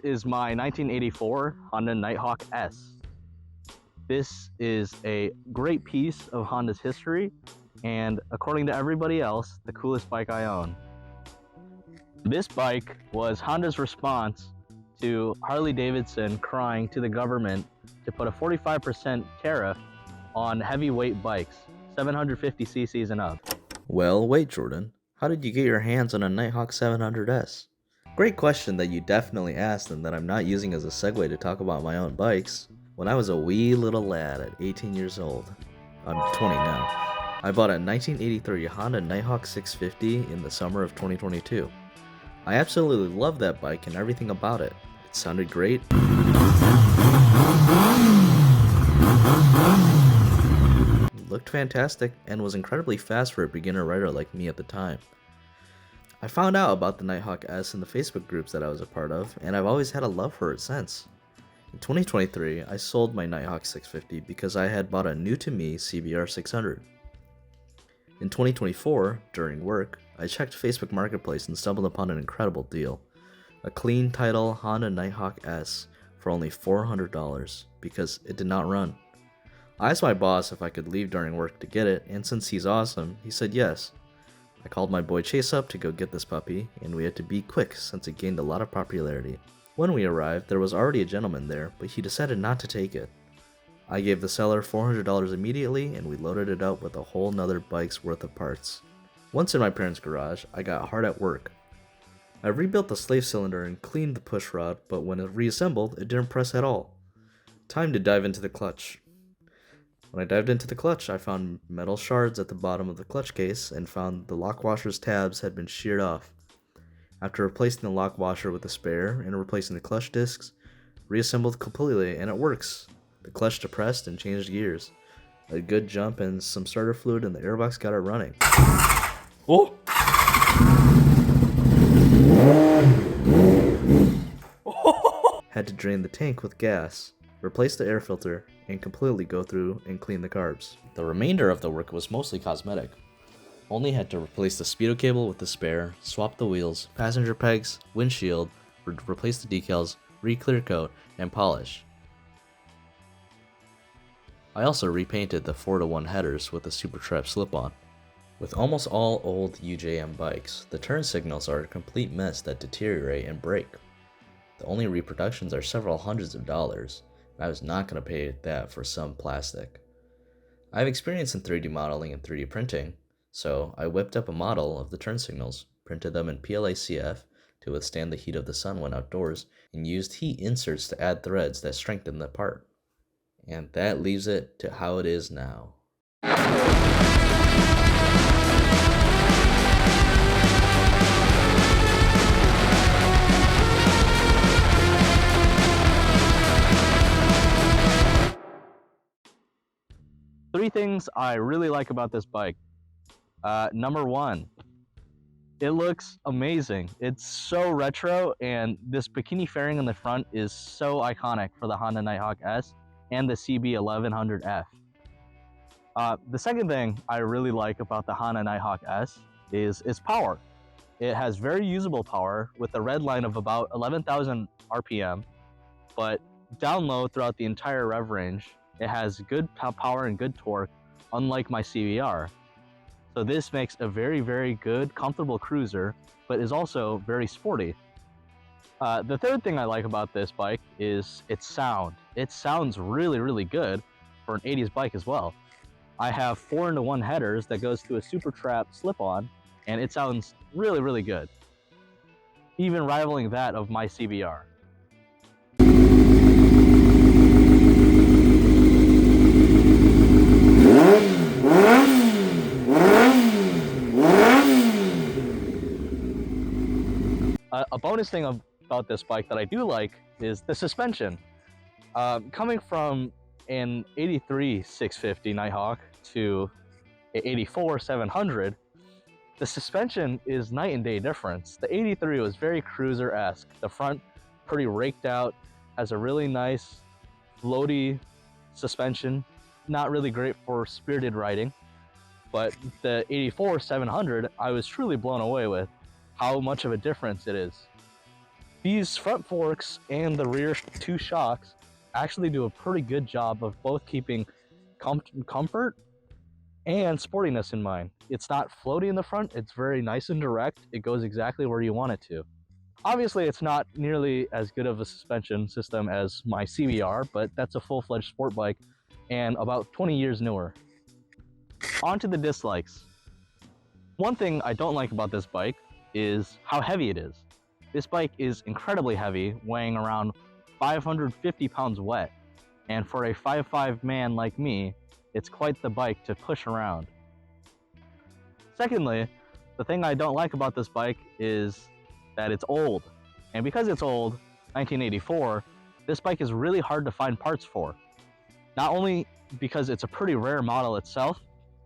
is my 1984 Honda Nighthawk S. This is a great piece of Honda's history, and according to everybody else, the coolest bike I own. This bike was Honda's response to Harley-Davidson crying to the government to put a 45% tariff on heavyweight bikes, 750 cc's and up. Well, wait, Jordan. How did you get your hands on a Nighthawk 700S? Great question that you definitely asked and that I'm not using as a segue to talk about my own bikes. When I was a wee little lad at 18 years old, I'm 20 now, I bought a 1983 Honda Nighthawk 650 in the summer of 2022. I absolutely loved that bike and everything about it. It sounded great. Looked fantastic and was incredibly fast for a beginner rider like me at the time. I found out about the Nighthawk S in the Facebook groups that I was a part of, and I've always had a love for it since. In 2023, I sold my Nighthawk 650 because I had bought a new-to-me CBR 600. In 2024, during work, I checked Facebook Marketplace and stumbled upon an incredible deal. A clean title Honda Nighthawk S for only $400 because it did not run. I asked my boss if I could leave during work to get it, and since he's awesome, he said yes. I called my boy Chase up to go get this puppy, and we had to be quick since it gained a lot of popularity. When we arrived, there was already a gentleman there, but he decided not to take it. I gave the seller $400 immediately, and we loaded it up with a whole nother bike's worth of parts. Once in my parents' garage, I got hard at work. I rebuilt the slave cylinder and cleaned the push rod, but when it reassembled, it didn't press at all. Time to dive into the clutch. When I dived into the clutch, I found metal shards at the bottom of the clutch case and found the lock washer's tabs had been sheared off. After replacing the lock washer with a spare and replacing the clutch discs, reassembled completely and it works. The clutch depressed and changed gears. A good jump and some starter fluid in the airbox got it running. Oh! Had to drain the tank with gas, replace the air filter, and completely go through and clean the carbs. The remainder of the work was mostly cosmetic. Only had to replace the speedo cable with the spare, swap the wheels, passenger pegs, windshield, replace the decals, re-clear coat, and polish. I also repainted the 4:1 headers with a Super Trap slip-on. With almost all old UJM bikes, the turn signals are a complete mess that deteriorate and break. The only reproductions are several hundreds of dollars. I was not going to pay that for some plastic. I have experience in 3D modeling and 3D printing, so I whipped up a model of the turn signals, printed them in PLA-CF to withstand the heat of the sun when outdoors, and used heat inserts to add threads that strengthen the part. And that leaves it to how it is now. Three things I really like about this bike. Number one, it looks amazing. It's so retro, and this bikini fairing in the front is so iconic for the Honda Nighthawk S and the CB1100F. The second thing I really like about the Honda Nighthawk S is its power. It has very usable power with a red line of about 11,000 RPM, but down low throughout the entire rev range, it has good power and good torque, unlike my CBR. So this makes a very, very good, comfortable cruiser, but is also very sporty. The third thing I like about this bike is its sound. It sounds really, really good for an 80s bike as well. I have 4:1 headers that goes to a Super Trap slip-on, and it sounds really, really good, even rivaling that of my CBR. A bonus thing about this bike that I do like is the suspension. Coming from an 83 650 Nighthawk to an 84 700, the suspension is night and day difference. The 83 was very cruiser-esque. The front pretty raked out, has a really nice floaty suspension, not really great for spirited riding. But the 84 700, I was truly blown away with how much of a difference it is. These front forks and the rear two shocks actually do a pretty good job of both keeping comfort and sportiness in mind. It's not floaty in the front, it's very nice and direct. It goes exactly where you want it to. Obviously, it's not nearly as good of a suspension system as my CBR, but that's a full-fledged sport bike and about 20 years newer. On to the dislikes. One thing I don't like about this bike is how heavy it is. This bike is incredibly heavy, weighing around 550 pounds wet, and for a 5'5" man like me, it's quite the bike to push around. Secondly, the thing I don't like about this bike is that it's old. And because it's old, 1984, this bike is really hard to find parts for. Not only because it's a pretty rare model itself,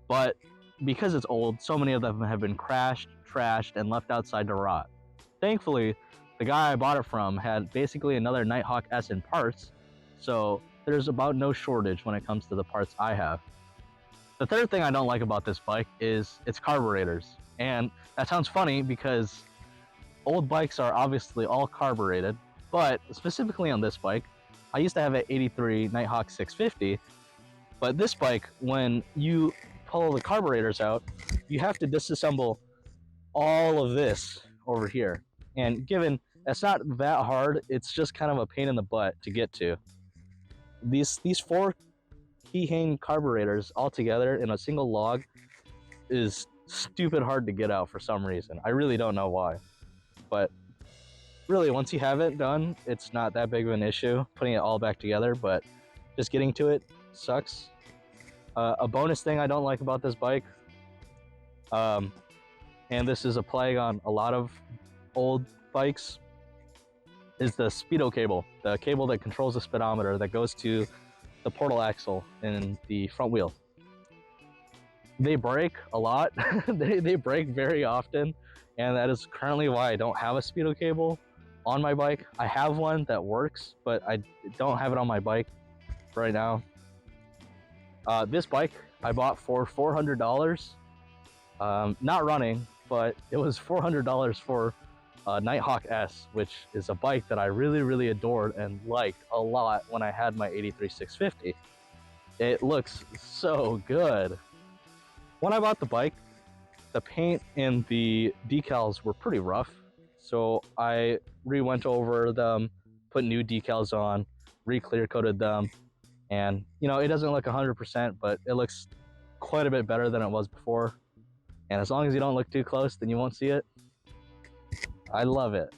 but because it's old, so many of them have been crashed, trashed, and left outside to rot. Thankfully, the guy I bought it from had basically another Nighthawk S in parts, so there's about no shortage when it comes to the parts I have. The third thing I don't like about this bike is its carburetors. And that sounds funny because old bikes are obviously all carbureted, but specifically on this bike, I used to have an 83 Nighthawk 650, but this bike, when you pull the carburetors out, you have to disassemble all of this over here. And given that's not that hard, it's just kind of a pain in the butt to get to. These four key-hang carburetors all together in a single log is stupid hard to get out for some reason. I really don't know why. But really, once you have it done, it's not that big of an issue putting it all back together, but just getting to it sucks. A bonus thing I don't like about this bike, and this is a plague on a lot of old bikes, is the speedo cable, the cable that controls the speedometer that goes to the portal axle in the front wheel. They break a lot. they break very often, and that is currently why I don't have a speedo cable on my bike. I have one that works, but I don't have it on my bike right now. This bike I bought for $400, not running, but it was $400 for Nighthawk S, which is a bike that I really adored and liked a lot when I had my 83 650. It looks so good. When I bought the bike, the paint and the decals were pretty rough, so I went over them, put new decals on, re-clear coated them, and you know, it doesn't look 100%, but it looks quite a bit better than it was before. And as long as you don't look too close, then you won't see it. I love it.